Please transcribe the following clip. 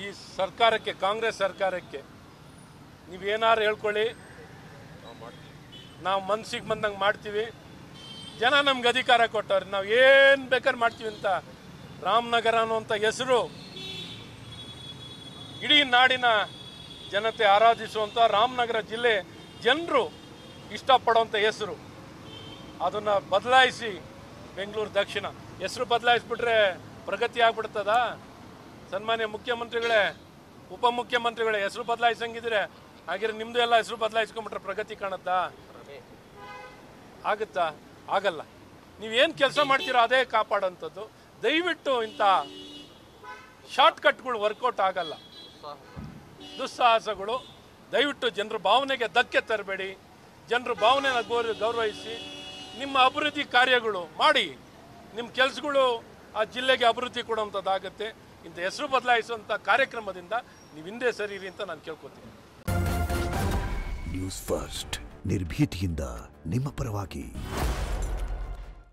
ಈ ಸರ್ಕಾರಕ್ಕೆ, ಕಾಂಗ್ರೆಸ್ ಸರ್ಕಾರಕ್ಕೆ ನೀವೇನಾರು ಹೇಳ್ಕೊಳ್ಳಿ, ನಾವು ಮನ್ಸಿಗೆ ಬಂದಂಗೆ ಮಾಡ್ತೀವಿ. ಜನ ನಮ್ಗೆ ಅಧಿಕಾರ ಕೊಟ್ಟವ್ರೆ, ನಾವು ಏನು ಬೇಕಾದ್ರೆ ಮಾಡ್ತೀವಿ ಅಂತ ರಾಮನಗರ ಅನ್ನುವಂಥ ಹೆಸರು ಇಡೀ ನಾಡಿನ ಜನತೆ ಆರಾಧಿಸುವಂಥ ರಾಮನಗರ ಜಿಲ್ಲೆ ಜನರು ಇಷ್ಟಪಡುವಂಥ ಹೆಸರು. ಅದನ್ನು ಬದಲಾಯಿಸಿ ಬೆಂಗಳೂರು ದಕ್ಷಿಣ ಹೆಸರು ಬದಲಾಯಿಸ್ಬಿಟ್ರೆ ಪ್ರಗತಿ ಆಗ್ಬಿಡ್ತದ? ಸನ್ಮಾನ್ಯ ಮುಖ್ಯಮಂತ್ರಿಗಳೇ, ಉಪಮುಖ್ಯಮಂತ್ರಿಗಳೇ, ಹೆಸರು ಬದಲಾಯಿಸಂಗಿದ್ರೆ ಹಾಗಿದ್ರೆ ನಿಮ್ಮದು ಎಲ್ಲ ಹೆಸರು ಬದಲಾಯಿಸ್ಕೊಂಡ್ಬಿಟ್ರೆ ಪ್ರಗತಿ ಕಾಣುತ್ತಾ? ಆಗುತ್ತಾ? ಆಗಲ್ಲ. ನೀವೇನು ಕೆಲಸ ಮಾಡ್ತೀರೋ ಅದೇ ಕಾಪಾಡೋಂಥದ್ದು. ದಯವಿಟ್ಟು ಇಂಥ ಶಾರ್ಟ್ಕಟ್ಗಳು ವರ್ಕೌಟ್ ಆಗಲ್ಲ, ದುಸ್ಸಾಹಸಗಳು. ದಯವಿಟ್ಟು ಜನರ ಭಾವನೆಗೆ ಧಕ್ಕೆ ತರಬೇಡಿ. ಜನರ ಭಾವನೆನ ಗೌರವಿಸಿ ನಿಮ್ಮ ಅಭಿವೃದ್ಧಿ ಕಾರ್ಯಗಳು ಮಾಡಿ. ನಿಮ್ಮ ಕೆಲಸಗಳು ಆ ಜಿಲ್ಲೆಗೆ ಅಭಿವೃದ್ಧಿ ಕೊಡುವಂಥದ್ದಾಗುತ್ತೆ. ಇಂಥ ಹೆಸರು ಬದಲಾಯಿಸುವಂಥ ಕಾರ್ಯಕ್ರಮದಿಂದ ನೀವು ಹಿಂದೆ ಸರಿರಿ ಅಂತ ನಾನು ಕೇಳ್ಕೊತೀನಿ. ನ್ಯೂಸ್ ಫಸ್ಟ್, ನಿರ್ಭೀತಿಯಿಂದ ನಿಮ್ಮ ಪರವಾಗಿ.